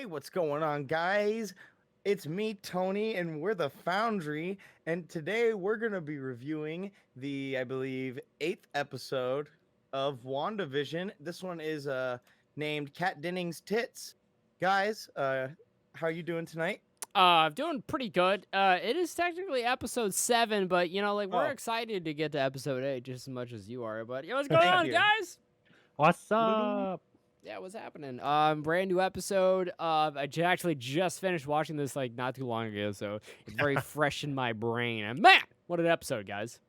Hey, what's going on, guys? It's me, Tony, and we're the Foundry. And today we're going to be reviewing the, I believe, 8th episode of WandaVision. This one is named Kat Dennings' Tits. Guys, how are you doing tonight? Doing pretty good. It is technically episode 7, but we're Oh, excited to get to episode 8 just as much as you are. But what's going thank on, you. guys? What's Lulu. up? Yeah, what's happening? Brand new episode. Actually just finished watching this like not too long ago, so it's very fresh in my brain. And man, what an episode, guys!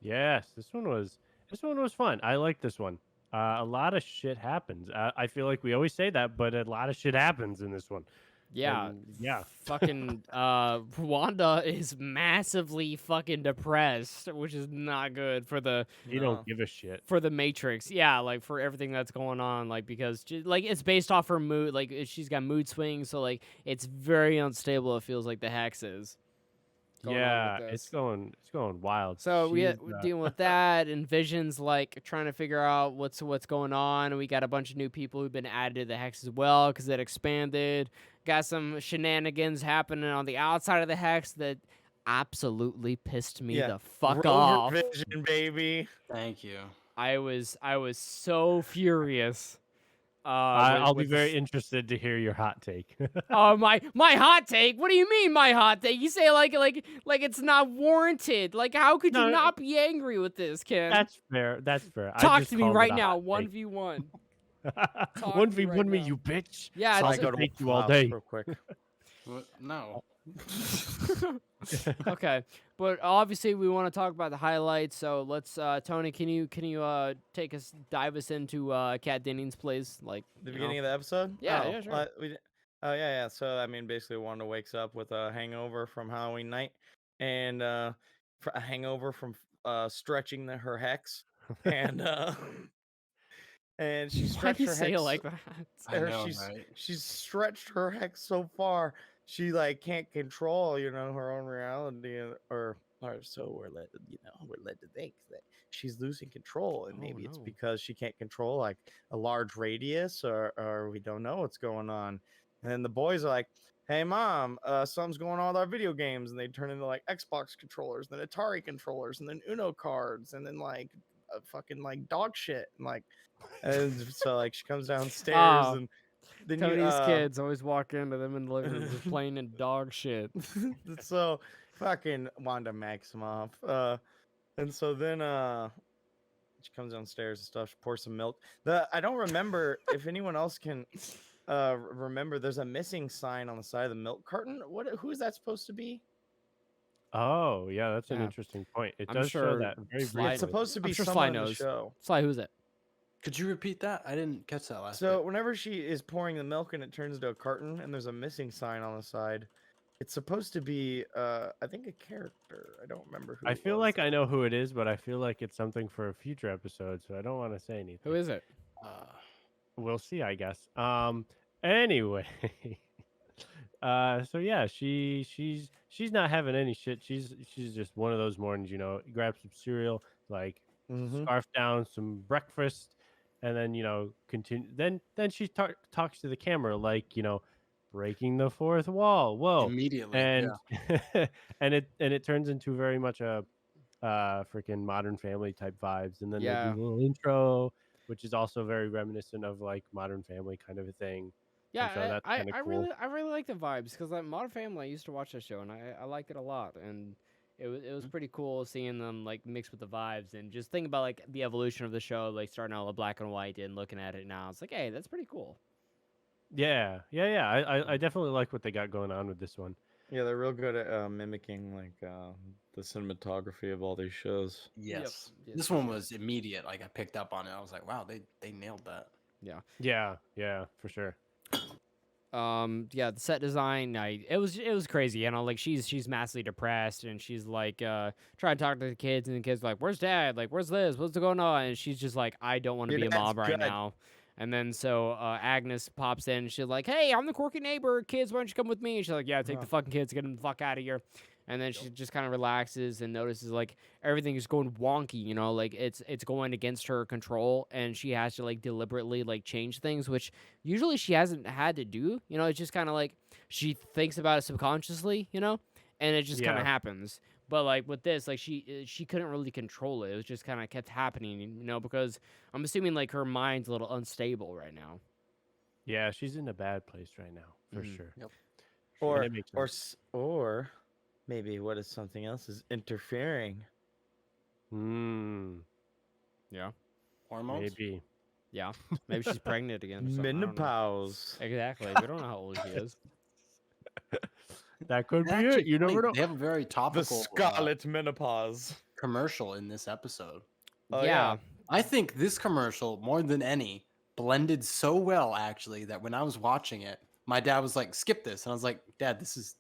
Yes, this one was fun. I like this one. A lot of shit happens. I feel like we always say that, but a lot of shit happens in this one. Yeah, And yeah. fucking Wanda is massively fucking depressed, which is not good for the You don't give a shit. for the Matrix. Yeah, like for everything that's going on, like because like it's based off her mood. Like she's got mood swings, so like it's very unstable. It feels like the hex is going on Yeah, with it's this. going wild. So we're She's dealing with that, and Vision's like trying to figure out what's going on. And we got a bunch of new people who've been added to the hex as well because it expanded. Got some shenanigans happening on the outside of the hex that absolutely pissed me Yeah. the fuck Rover off. Vision, baby. Thank you. I was so furious. I'll be with very this- interested to hear your hot take. Oh my hot take. What do you mean my hot take? You say like it's not warranted. Like how could you No, not be angry with this, Ken? That's fair. That's fair. I Talk just to me called it right a now. hot take. 1v1. Talk One to me v right one me, now. you bitch. Yeah, So I'll I it's go to take you all Waffle House day. real quick. What? No. okay. But obviously we want to talk about the highlights. So let's Tony, can you dive us into Kat Dennings' plays like The you beginning know? of the episode? Yeah, Oh, yeah, sure. oh yeah. So I mean, basically, Wanda wakes up with a hangover from Halloween night, and a hangover from stretching her hex, and and she Why stretched do you her say it hex. like that? I know, right? She's stretched her hex so far she like can't control her own reality, or so we're led to think that she's losing control, and Oh, maybe it's no. because she can't control like a large radius, or we don't know what's going on. And then the boys are like, hey mom, something's going on with our video games, and they turn into like Xbox controllers, then Atari controllers, and then Uno cards, and then like fucking like dog shit, and like, and so like she comes downstairs, Oh. and then Tony's kids always walk into them in the living room just playing in dog shit. so fucking Wanda Maximoff. And so then she comes downstairs and stuff, she pours some milk. I don't remember if anyone else can remember, there's a missing sign on the side of the milk carton. Who is that supposed to be? Oh, yeah, that's an Yeah. interesting point. It I'm does show sure that very Sly- briefly. It's supposed to I'm be sure Sly someone in the knows. show. Sly, who's it? Could you repeat that? I didn't catch that last So bit. whenever she is pouring the milk and it turns into a carton and there's a missing sign on the side, it's supposed to be I think a character. I don't remember who. I it feel was, like I though. know who it is, but I feel like it's something for a future episode, so I don't want to say anything. Who is it? Uh, We'll see, I guess. Anyway. So yeah, she's not having any shit. She's just one of those mornings, grab some cereal, like Mhm. scarf down some breakfast, and then continue. Then she talks to the camera like breaking the fourth wall. Whoa, immediately. and Yeah. and it turns into very much a freaking Modern Family type vibes, and then they Yeah. do a little intro, which is also very reminiscent of like Modern Family kind of a thing. Yeah, so that's kind of cool. I really like the vibes because like Modern Family, I used to watch that show and I liked it a lot, and it was pretty cool seeing them like mixed with the vibes and just think about like the evolution of the show, like starting out with black and white and looking at it now. It's like, hey, that's pretty cool. Yeah. I definitely like what they got going on with this one. Yeah, they're real good at mimicking like the cinematography of all these shows. Yes. Yes, This for one sure. was immediate. Like I picked up on it. I was like, wow, they nailed that. Yeah, for sure. Yeah, the set design, it was crazy, like she's massively depressed and she's like trying to talk to the kids and the kids are like, where's dad, like where's this, what's going on, and she's just like, I don't want to Your be a dad's mom right good. now. And then so Agnes pops in and she's like, hey, I'm the quirky neighbor, kids, why don't you come with me? And she's like, yeah, take the fucking kids, get them the fuck out of here. And then she just kind of relaxes and notices like everything is going wonky, you know, like it's going against her control, and she has to like deliberately like change things, which usually she hasn't had to do. You know, it's just kind of like she thinks about it subconsciously, you know, and it just kind of Yeah. happens. But like with this, like she couldn't really control it. It was just kind of kept happening, you know, because I'm assuming like her mind's a little unstable right now. Yeah, she's in a bad place right now for Mhm. sure. Yep. And Or it makes or sense. or maybe what if something else is interfering? Yeah, Hormones. Maybe. yeah. Maybe she's pregnant again or something. I don't know. Menopause. Exactly. We don't know how old she is. That could be Actually, it. You funny, never know. They have a very The topical scarlet menopause. commercial in this episode. Oh, yeah. yeah. I think this commercial, more than any, blended so well actually that when I was watching it, my dad was like, "Skip this," and I was like, "Dad, this is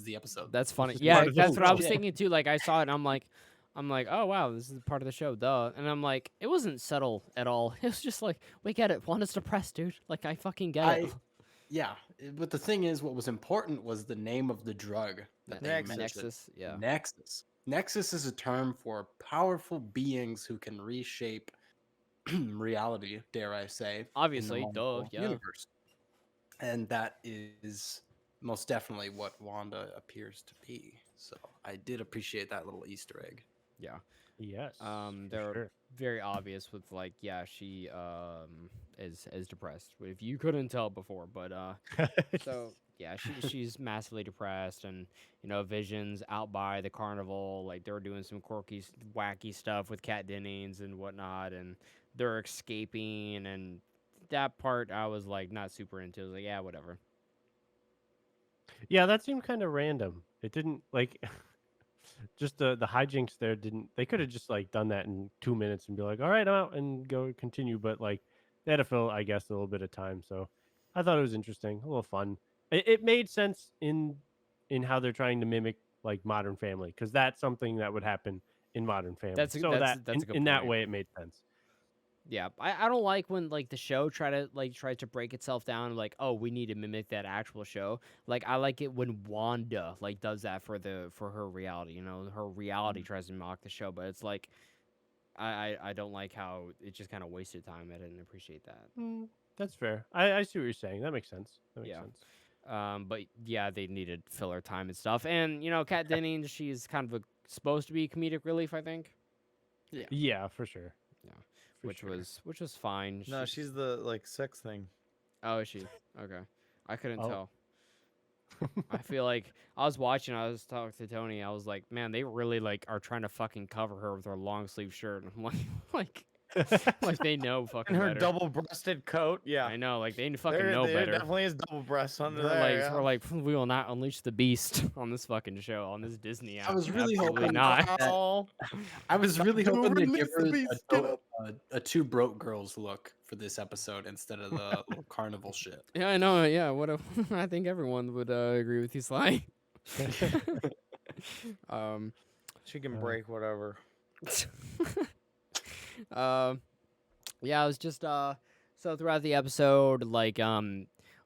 the episode." That's funny. is Yeah, part of the that's what I show. was thinking too. Like I saw it and I'm like, oh wow, this is part of the show, duh. And I'm like, it wasn't subtle at all. It was just like, we get it. Wanda's depressed, dude. Like I fucking get it. Yeah, but the thing is, what was important was the name of the drug that they Nexus. mentioned. Nexus, yeah. Nexus. Nexus is a term for powerful beings who can reshape reality, dare I say, Obviously, in the duh, Marvel yeah. universe. And that is most definitely what Wanda appears to be. So I did appreciate that little Easter egg. Yeah. Yes. They're sure. very obvious with like, yeah, she is depressed. If you couldn't tell before, but so yeah, she's massively depressed, and you know, Vision's out by the carnival, like they're doing some quirky, wacky stuff with Kat Dennings and whatnot, and they're escaping, and that part I was like not super into. I was like, yeah, whatever. Yeah, that seemed kind of random. It didn't like just the hijinks there didn't. They could have just like done that in 2 minutes and be like, all right, I'm out and go continue. But like they had to fill, I guess, a little bit of time. So I thought it was interesting, a little fun. It made sense in how they're trying to mimic like Modern Family, because that's something that would happen in Modern Family. That's a that a good in that point. way it made sense. Yeah, I don't like when like the show tries to break itself down, like, oh, we need to mimic that actual show. Like I like it when Wanda like does that for her reality. You know, her reality tries to mock the show, but it's like I don't like how it just kind of wasted time. I didn't appreciate that. That's fair. I see what you're saying. That makes sense. That makes Yeah. sense. But yeah, they needed filler time and stuff. And you know, Kat Dennings, she's kind of supposed to be comedic relief, I think. Yeah, for sure. Yeah. For Which sure. was fine. No, she's the like sex thing. Oh, is she? Okay. I couldn't Oh. tell. I feel like I was watching, I was talking to Tony, I was like, man, they really like are trying to fucking cover her with her long sleeve shirt. I'm like like they know fucking And her better. double-breasted coat. Yeah. I know, like they fucking There know better. definitely is double breasts under They're there. like, yeah. we're like, we will not unleash the beast on this fucking show, on this Disney app. I was really Absolutely hoping not. that- Oh, I was really Don't hoping to release give the her beast, get up. a two broke girls look for this episode instead of the little carnival shit. Yeah, I know. Yeah, what a, I think everyone would agree with you, Sly. she can break whatever. Yeah, it was just so throughout the episode, like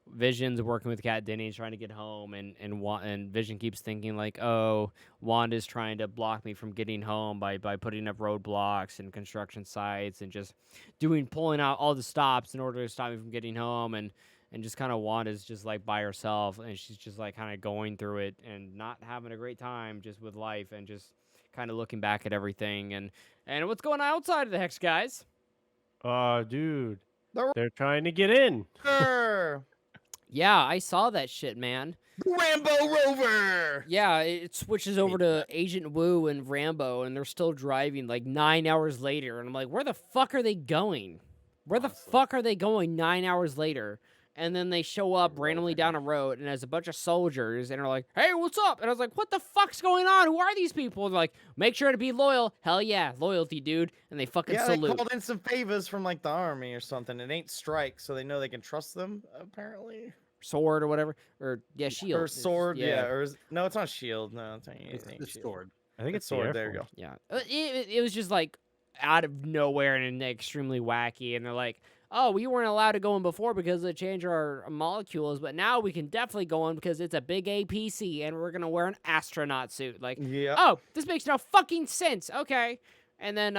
Vision's working with Kat Dennings trying to get home, and Vision keeps thinking like, oh, Wanda's trying to block me from getting home by putting up roadblocks and construction sites and just pulling out all the stops in order to stop me from getting home, and just kind of Wanda's just like by herself, and she's just like kind of going through it and not having a great time just with life, and just kind of looking back at everything, and what's going on outside of the Hex, guys? Oh, dude. The They're trying to get in. Rover! Yeah, I saw that shit, man. Rambo Rover! Yeah, it switches over to Agent Wu and Rambo, and they're still driving like 9 hours later. And I'm like, where the fuck are they going? Where the Honestly. fuck are they going 9 hours later? And then they show up randomly down a road, and there's a bunch of soldiers, and they're like, hey, what's up? And I was like, what the fuck's going on? Who are these people? And they're like, make sure to be loyal. Hell yeah, loyalty, dude. And they fucking Yeah, salute. they called in some favors from like the army or something. It ain't strike, so they know they can trust them, apparently. Sword or whatever. Or, yeah, shield. Or It's- sword, yeah. Or no, it's not shield. No, it's It's ain't the shield. sword. I think It's it's the sword. Air There you Force. go. Yeah, it was just like out of nowhere and extremely wacky, and they're like, oh, we weren't allowed to go in before because they changed our molecules, but now we can definitely go in because it's a big APC and we're gonna wear an astronaut suit. Like, Yeah. oh, this makes no fucking sense. Okay. And then,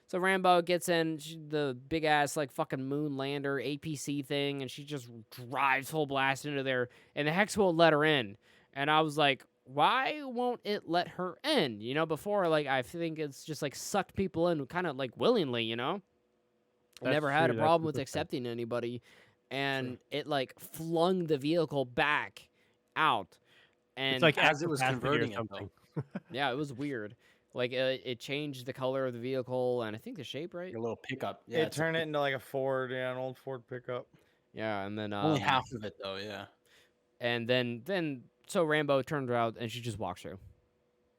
so Rambo gets in the big ass, like, fucking moon lander APC thing, and she just drives full blast into there, and the Hex won't let her in. And I was like, why won't it let her in? You know, before, like, I think it's just, like, sucked people in kind of, like, willingly, you know? I That's never had a true, that's problem with interesting. accepting anybody. And it, like, flung the vehicle back out. And It's like As it was capacity or converting it, something. yeah, it was weird. Like, it changed the color of the vehicle and I think the shape, right? your little pickup. Yeah, It it's a turned it into like a Ford, yeah, an old Ford pickup. Yeah, and then only half of it though. Yeah. and then so Rambo turned around and she just walked through.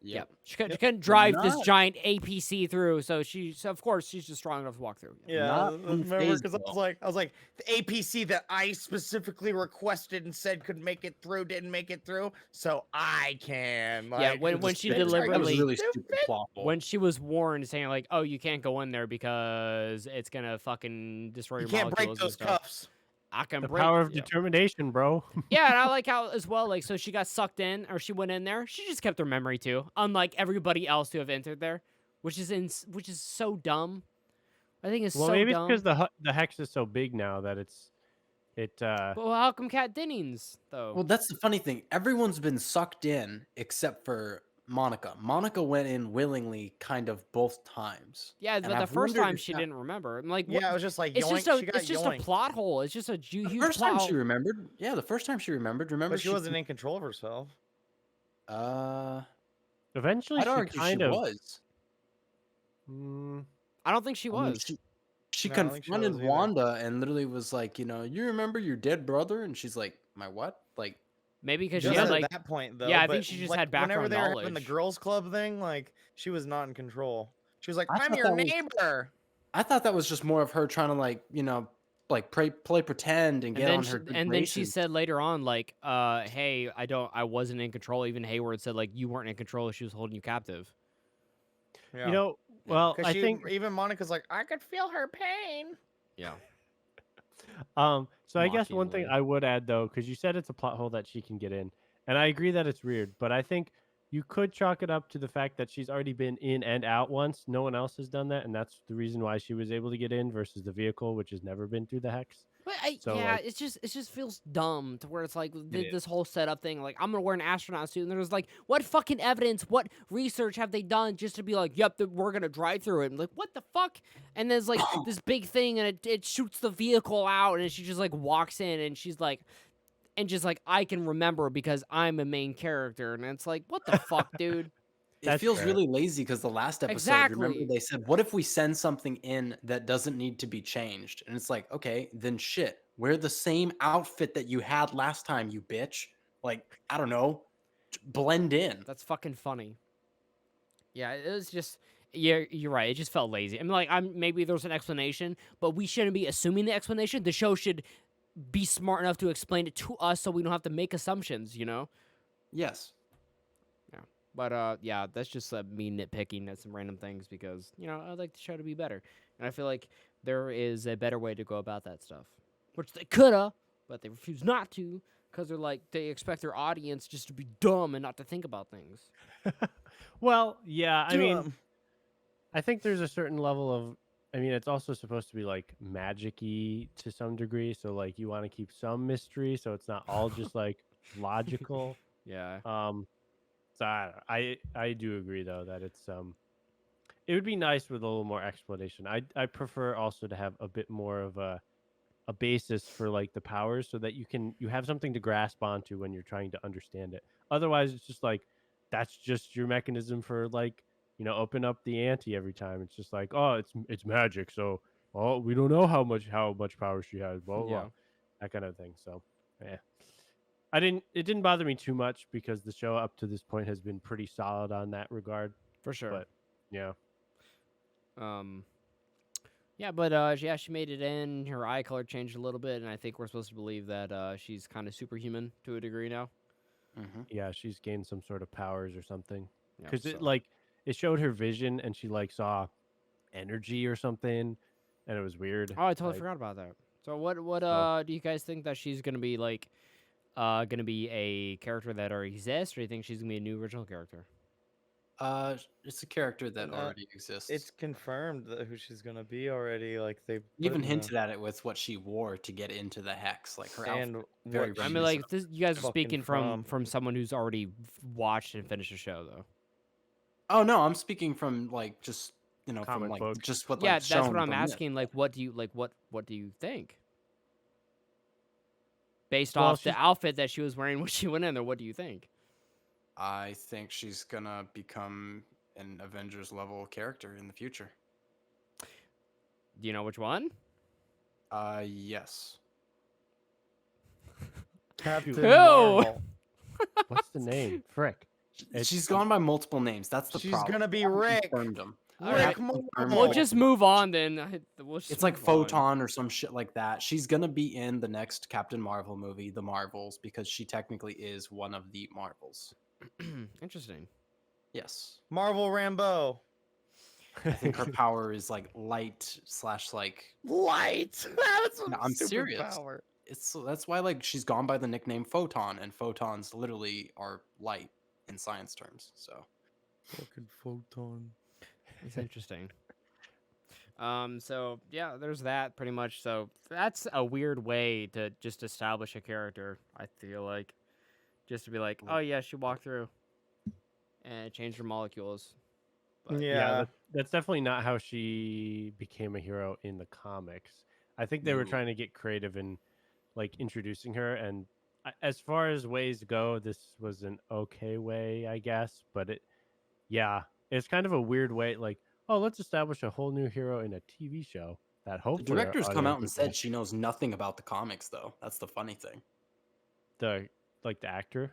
Yep. She Yep. couldn't drive this Not- giant APC through, so of course she's just strong enough to walk through. Yeah, Not remember? unfazed, Because I was like, the APC that I specifically requested and said could make it through didn't make it through, so I can. Like, Yeah, when Just she that was deliberately really stupid plot hole. when she was warned, saying like, "Oh, you can't go in there because it's gonna fucking destroy you your can't break molecules and those stuff." cuffs. I can The break power of yeah. determination, bro. Yeah, and I like how as well, like, so she got sucked in, or she went in there. She just kept her memory too, unlike everybody else who have entered there, which is so dumb. I think it's Well, so maybe it's dumb. because the hex is so big now that But how come Kat Dennings though? Well, that's the funny thing. Everyone's been sucked in except for Monica. Monica went in willingly, kind of both times. Yeah, And but the I've first wondered time if she that- didn't remember. I'm like, Yeah, it was just like it's yoink. just She got a yoinked. plot hole. It's just a The huge first plot time hole. she remembered. Yeah, the first time she remembered. Remember, But she wasn't in control of herself. eventually I'd she argue kind she of. was. I don't think she I mean, was. she No, I don't think she confronted was either. Wanda and literally was like, you remember your dead brother? And she's like, my what? Like, Maybe because she Just had at like that point, though. yeah, I but think she just like, had whenever background they were having the knowledge. girls' club thing, like she was not in control. She was like, I "I'm thought your that was- neighbor." I thought that was just more of her trying to play pretend and And get then on her good then she graces. said later on, like, hey, I wasn't in control. Even Hayward said like you weren't in control. She was holding you captive. Yeah. You know, well, because I think even Monica's like, "I could feel her pain." Yeah. So I guess one thing Mockingly. I would add though, because you said it's a plot hole that she can get in, and I agree that it's weird, but I think you could chalk it up to the fact that she's already been in and out once. No one else has done that, and that's the reason why she was able to get in versus the vehicle, which has never been through the hex. But So, yeah, like- it just feels dumb to where it's like It this whole setup thing. Like, I'm gonna wear an astronaut suit, and there's like, what fucking evidence, what research have they done just to be like, yep, we're gonna drive through it? I'm like, what the fuck? And there's like this big thing, and it shoots the vehicle out, and she just like walks in, and she's like, I can remember because I'm a main character, and it's like, what the fuck, dude? It That's feels fair. really lazy because the last episode, remember Exactly. they said, what if we send something in that doesn't need to be changed? And it's like, okay, then shit, wear the same outfit that you had last time, you bitch. Like, I don't know, blend in. That's fucking funny. Yeah, it was just. Yeah, you're right. It just felt lazy. I mean, like, maybe there's an explanation, but we shouldn't be assuming the explanation. The show should be smart enough to explain it to us, so we don't have to make assumptions. You know. Yes. But yeah, that's just me nitpicking at some random things because I'd like the show to be better, and I feel like there is a better way to go about that stuff, which they coulda, but they refuse not to because they expect their audience just to be dumb and not to think about things. Well, yeah, I mean, Dumb. I think there's a certain level of. I mean, it's also supposed to be like magic-y to some degree, so like you want to keep some mystery, so it's not all just like logical. Yeah. So I do agree though that it would be nice with a little more explanation. I prefer also to have a bit more of a basis for like the powers so that you have something to grasp onto when you're trying to understand it. Otherwise, it's just like that's just your mechanism for like open up the ante every time. It's just like, oh, it's magic, so we don't know how much power she has, blah blah, Yeah. blah, that kind of thing. So yeah. It didn't bother me too much because the show up to this point has been pretty solid on that regard. For sure. But yeah. Yeah, but yeah, she made it in. Her eye color changed a little bit, and I think we're supposed to believe that she's kind of superhuman to a degree now. Mm-hmm. Yeah, she's gained some sort of powers or something. Yeah, Because so- it showed her vision and she like saw energy or something. and it was weird. Oh, I totally Like, forgot about that. So what So- do you guys think that she's gonna be like? Gonna be a character that already exists, or do you think she's gonna be a new original character? It's a character that No, already exists. It's confirmed that who she's gonna be already. Like they You put even it in hinted at it with what she wore to get into the hex, like her and outfit. Very what I she's mean, like this, you guys are fucking speaking from someone who's already watched and finished the show, though. Oh no, I'm speaking from like just from Comic like books. just what Yeah, like that's shown what I'm from this. asking. Like, what do you What do you think? Based Well, off the she's- outfit that she was wearing when she went in there, what do you think? I think she's gonna become an Avengers level character in the future. Do you know which one? Yes. Captain Who? Marvel. What's the name? Frick. She's gone by multiple names. That's the She's problem. gonna be They haven't Rick. confirmed 'em. All They right. haven't confirmed We'll them. just move on then. We'll just It's like move on. Photon or some shit like that. She's gonna be in the next Captain Marvel movie, The Marvels, because she technically is one of the Marvels. Interesting. Yes. Marvel Rambo. I think her power is like light / like Light. That's a No, I'm serious. superpower. that's why like she's gone by the nickname Photon, and photons literally are light in science terms. So Fucking photon. It's interesting. So yeah, there's that pretty much. So that's a weird way to just establish a character. I feel like, just to be like, oh yeah, she walked through, and changed her molecules. But, Yeah. That's definitely not how she became a hero in the comics. I think they were No. trying to get creative in like introducing her, and as far as ways go, this was an okay way, I guess. But it's kind of a weird way. Like, oh, let's establish a whole new hero in a TV show that the hopefully our director's come out and audiences said will- she knows nothing about the comics, though. That's the funny thing. the actor.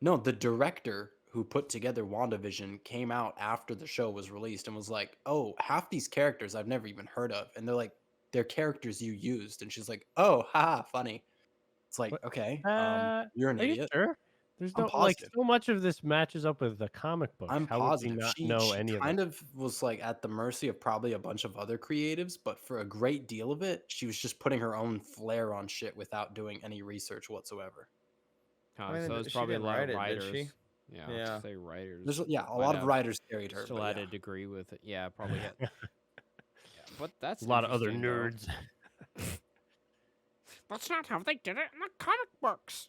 No, the director who put together WandaVision came out after the show was released and was like, "Oh, half these characters I've never even heard of," and they're like, "They're characters you used," and she's like, "Oh, haha, funny." It's like, What? okay, you're an Are you idiot. sure? There's I'm no like positive. so much of this matches up with the comic books. I'm How would we positive. not She, know she any of kind that? of was like at the mercy of probably a bunch of other creatives, but for a great deal of it, she was just putting her own flair on shit without doing any research whatsoever. huh, I mean, so it's she probably a didn't lot of write it, did writers. she? Yeah, Yeah. I'd say writers. There's a might lot of have writers carried her. Still but had yeah. a degree with it. Yeah, probably. Yeah, but that's A lot of other interesting, though. nerds. That's not how they did it in the comic books.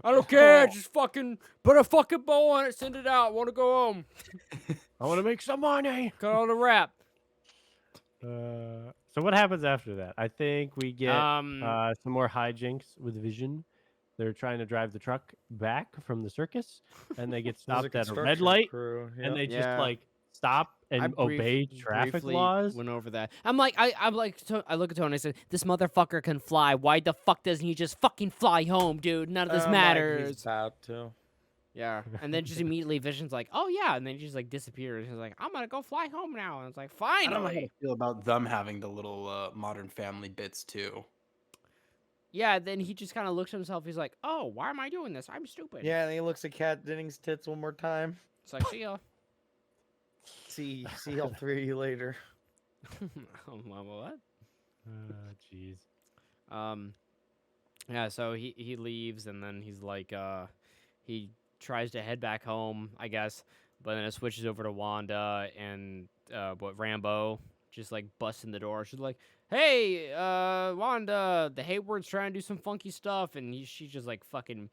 I don't care. Just fucking put a fucking bow on it. Send it out. Want to go home? I want to make some money. Got all the rap. So what happens after that? I think we get some more hijinks with Vision. They're trying to drive the truck back from the circus, and they get There's stopped at a red construction light, crew. and they Yeah. just like stop and obey traffic briefly laws. Went over that. I'm like, I look at Tony and I said, this motherfucker can fly. Why the fuck doesn't he just fucking fly home, dude? None of this He's matters. about to. Yeah. And then just immediately Vision's like, oh yeah, and then he just like disappears. He's like, I'm gonna go fly home now. And it's like, I don't know how to finally. feel about them having the little Modern Family bits too. Yeah. Then he just kind of looks at himself. He's like, oh, why am I doing this? I'm stupid. Yeah, and he looks at Kat Dennings' tits one more time. It's like, see ya. See all three of you later. What? Jeez. Yeah, so he leaves and then he's like he tries to head back home, I guess, but then it switches over to Wanda and Rambo just like busts in the door. She's like, "Hey, Wanda, the Hayward's trying to do some funky stuff," and she just like fucking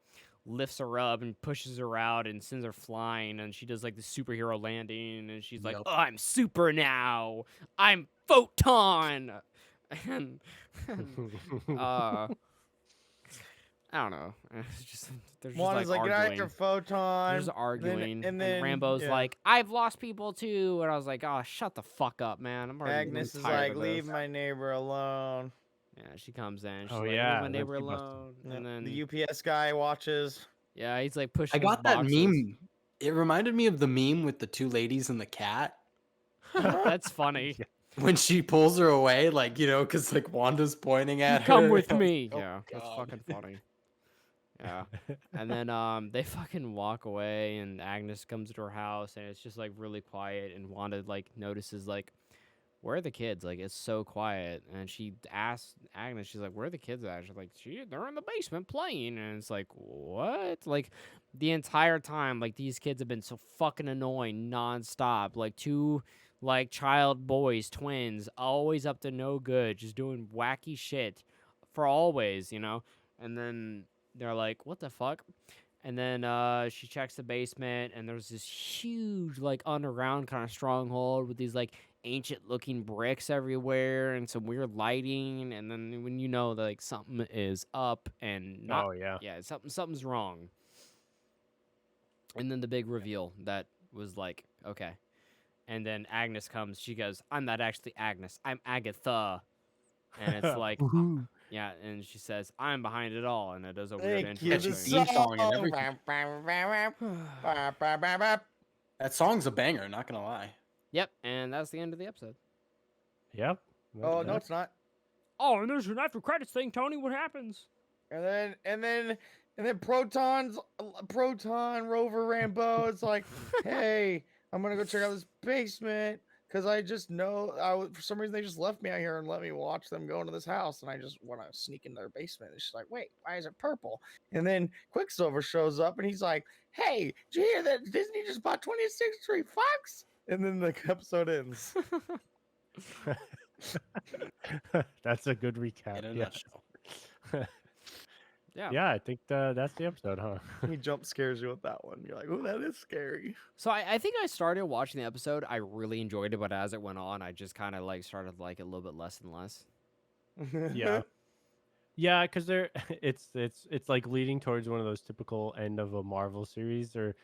lifts her up and pushes her out and sends her flying, and she does like the superhero landing, and she's like, Yep. "Oh, I'm super now. I'm Photon." And I don't know. It's just they're just Wanda's like, get out arguing. your photon. They're just arguing, and then Rambo's yeah. like, "I've lost people too," and I was like, "Oh, shut the fuck up, man." I'm already Agnes is tired like, of leave this." my neighbor alone. Yeah, she comes in. She's Oh, like, yeah, "Leave my then neighbor she must- alone," Yep, and then the UPS guy watches. yeah, he's like pushing. I got his that boxes. meme. It reminded me of the meme with the two ladies and the cat That's funny. when she pulls her away, like because like Wanda's pointing You at her. come with I was me. like, oh, Yeah, that's God. fucking funny. Yeah, and then they fucking walk away, and Agnes comes to her house, and it's just like really quiet, and Wanda like notices like where are the kids? Like, it's so quiet. And she asks Agnes, she's like, where are the kids at? She's like, they're in the basement playing. And it's like, what? Like, the entire time, like, these kids have been so fucking annoying nonstop. Like, two, like, child boys, twins, always up to no good, just doing wacky shit for always, you know? And then they're like, what the fuck? And then she checks the basement, and there's this huge, like, underground kind of stronghold with these, like, ancient-looking bricks everywhere and some weird lighting. And then when you know that, like, something is up and not, Oh yeah. yeah, something's wrong. And then the big reveal that was like, okay. And then Agnes comes. She goes, "I'm not actually Agnes. I'm Agatha." And it's like, Woohoo. yeah, and she says, "I'm behind it all," and it does a weird Thank intro. you. Catchy The theme song and song. everything. That song's a banger, not gonna lie. Yep, and that's the end of the episode. Yep. Oh no, it's not. Oh, and there's an after credits thing, Tony. What happens? And then Proton Rover Rambo is like, hey, I'm gonna go check out this basement because I just know for some reason they just left me out here and let me watch them go into this house, and I just want to sneak into their basement. And she's like, wait, why is it purple? And then Quicksilver shows up and he's like, hey, did you hear that Disney just bought 20th Century Fox? And then the episode ends. That's a good recap. In a Yeah. nutshell. Yeah. Yeah, I think that's the episode, huh? He jump scares you with that one. You're like, oh, that is scary. So I think I started watching the episode. I really enjoyed it, but as it went on, I just kind of like started to like it a little bit less and less. Yeah. Yeah, because it's like leading towards one of those typical end of a Marvel series or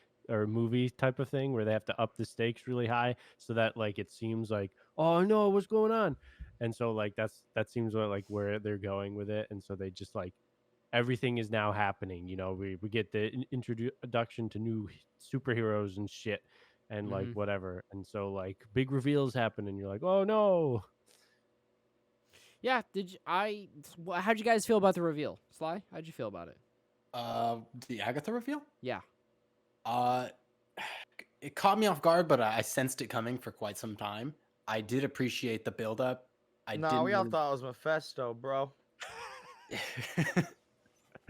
movie type of thing where they have to up the stakes really high so that like it seems like, oh no, what's going on? And so like that seems like where they're going with it, and so they just like everything is now happening. You know, we get the introduction to new superheroes and shit, and like Mhm. whatever, and so like big reveals happen, and you're like, oh no. Yeah. How'd you guys feel about the reveal? Sly, how'd you feel about it? The Agatha reveal? Yeah. It caught me off guard, but I sensed it coming for quite some time. I did appreciate the build-up. No, we all thought it was Mephisto, bro.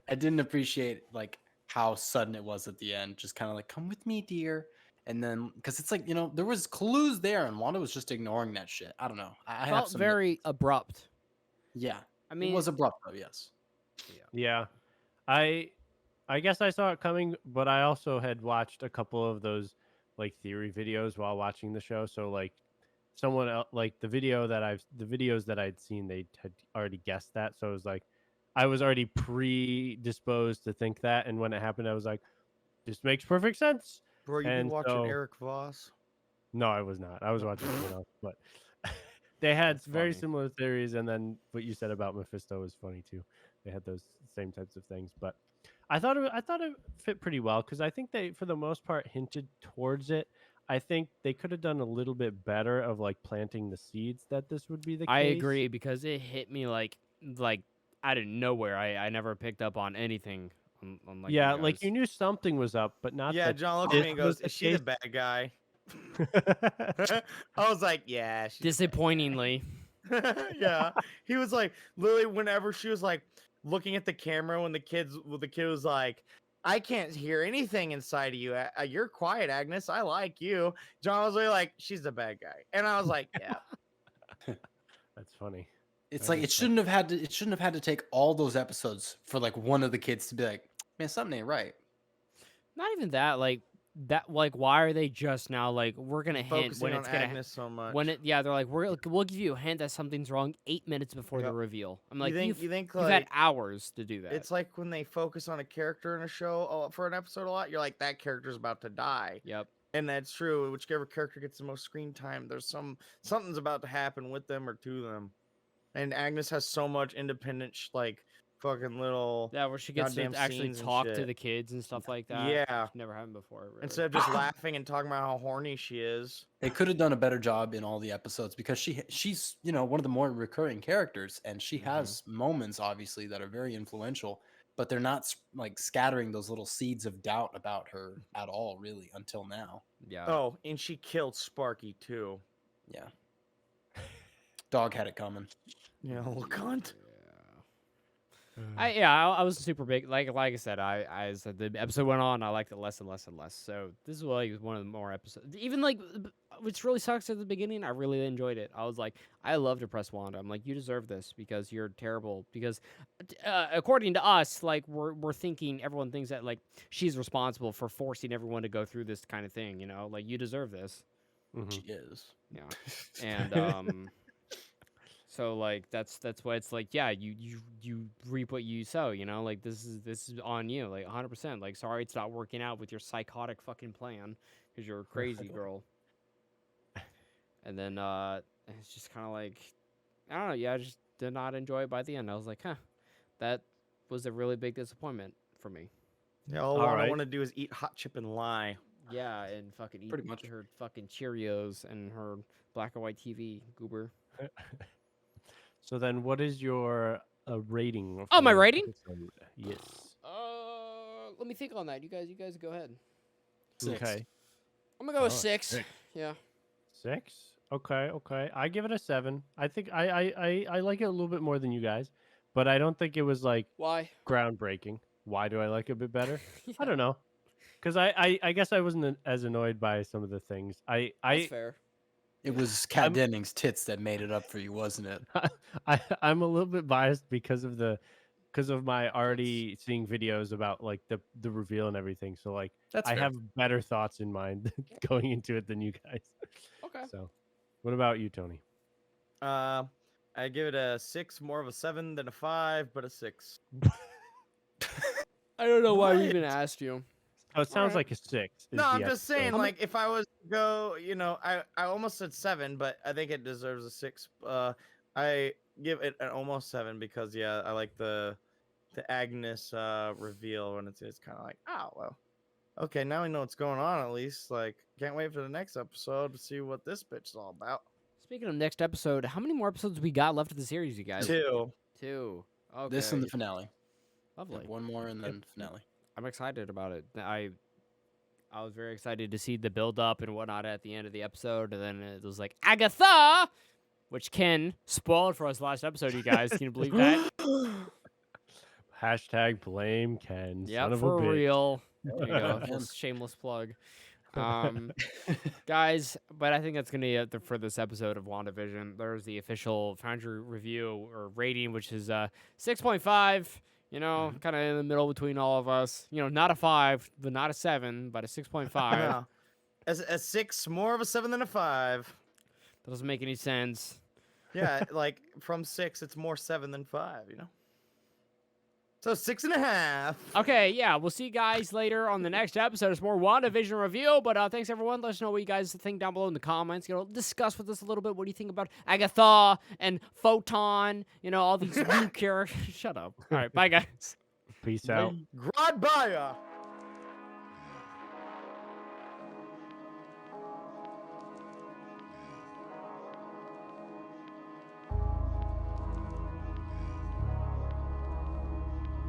I didn't appreciate like how sudden it was at the end. Just kind of like, come with me, dear. And then, because it's like, there was clues there, and Wanda was just ignoring that shit. I don't know. I have Felt some. very abrupt. Yeah, I mean, it was abrupt though. Yes. Yeah. I guess I saw it coming, but I also had watched a couple of those like theory videos while watching the show. So like someone else, like the videos that I'd seen, they had already guessed that. So it was like I was already predisposed to think that, and when it happened, I was like, this makes perfect sense. Bro, you be And watching so- Eric Voss? No, I was not. I was watching something else, but they had That's very funny. similar theories, and then what you said about Mephisto was funny too. They had those same types of things, but I thought it fit pretty well because I think they, for the most part, hinted towards it. I think they could have done a little bit better of like planting the seeds that this would be the case. I agree because it hit me like out of nowhere. I never picked up on anything. On like Yeah, you like guys. you knew something was up, but not. Yeah, that John looked at me and this was goes, "Is she the case." bad guy?" I was like, "Yeah." She's the bad Disappointingly. guy." Yeah, he was like, literally, whenever she was like looking at the camera when the kid was like, "I can't hear anything inside of you. You're quiet, Agnes. I like you." John was really like, "She's the bad guy," and I was like, "Yeah." That's funny. It's I like guess it shouldn't have had to take all those episodes for like one of the kids to be like, man, something ain't right. Not even that. Like why are they just now like we're gonna hint Focusing when on it's gonna Agnes so much. they're like we'll give you a hint that something's wrong 8 minutes before the Yep. reveal. I'm like you you've think had like hours to do that. it's like when they focus on a character in a show for an episode a lot, you're like, that character's about to die. Yep. And that's true. Whichever character gets the most screen time, there's something's about to happen with them or to them. And Agnes has so much independent, like fucking little. Yeah, where she gets to goddamn actually scenes and talk to shit. the kids and stuff like that. Yeah. Which never happened before. Really. Instead of just laughing and talking about how horny she is. They could have done a better job in all the episodes because she's one of the more recurring characters, and she has moments obviously that are very influential, but they're not like scattering those little seeds of doubt about her at all, really, until now. Yeah. Oh, and she killed Sparky too. Yeah. Dog had it coming. Yeah, little cunt. I was super big. Like I said, as the episode went on, I liked it less and less and less. So this is like one of the more episodes. Even like, which really sucks at the beginning. I really enjoyed it. I was like, I love to press Wanda. I'm like, you deserve this because you're terrible. Because according to us, like we're thinking, everyone thinks that like she's responsible for forcing everyone to go through this kind of thing. You know, like you deserve this. Mhm. She is. Yeah, and so like that's why it's like, yeah, you reap what you sow, you know, like this is on you, like 100%. Like, sorry it's not working out with your psychotic fucking plan because you're a crazy girl. And then it's just kind of like, I don't know, yeah, I just did not enjoy it by the end. I was like, huh, that was a really big disappointment for me. Yeah, all All I right. want to do is eat hot chip and lie. Yeah, and fucking eat Pretty much. her fucking Cheerios and her black and white TV goober. So then, what is your rating? Oh, my for rating? episode? Yes. Let me think on that. You guys go ahead. 6. Okay. I'm gonna go with Oh, 6. 6. Yeah. 6. Okay. I give it a 7. I think I like it a little bit more than you guys, but I don't think it was like Why? groundbreaking. Why do I like it a bit better? Yeah, I don't know, because I guess I wasn't as annoyed by some of the things. that's fair. It was Kat I'm- Dennings' tits that made it up for you, wasn't it? I'm a little bit biased because of my already seeing videos about like the reveal and everything. So like That's I fair. have better thoughts in mind going into it than you guys. Okay. So, what about you, Tony? I give it a 6, more of a 7 than a 5, but a 6. I don't know why we What? even asked you. Oh, it sounds Alright. like a 6. No, is I'm the just saying, episode. like, if I was to go, you know, I almost said 7, but I think it deserves a 6. I give it an almost 7 because, yeah, I like the Agnes reveal, and it's kind of like, oh, well, okay, now we know what's going on at least. Like, can't wait for the next episode to see what this bitch is all about. Speaking of next episode, how many more episodes we got left of the series, you guys? 2. 2. Okay. This and the finale. Lovely. One more and then finale. I'm excited about it. I was very excited to see the build up and whatnot at the end of the episode, and then it was like Agatha, which Ken spoiled for us last episode. You guys, can you believe that? Hashtag blame Ken. Yeah, son of for a bitch. real. There you go. Man. Little shameless plug. Guys, but I think that's gonna be it for this episode of WandaVision. There's the official Foundry review or rating, which is 6.5. You know, kind of in the middle between all of us. You know, not a 5, but not a 7, but a 6.5. Yeah. A 6, more of a 7 than a 5. That doesn't make any sense. Yeah, like from 6, it's more 7 than 5, you know? So 6.5. Okay, yeah, we'll see you guys later on the next episode. It's more WandaVision review, but thanks everyone. Let us know what you guys think down below in the comments. You know, discuss with us a little bit. What do you think about Agatha and Photon? You know, all these new characters. Shut up. All right, bye guys. Peace out. Goodbye.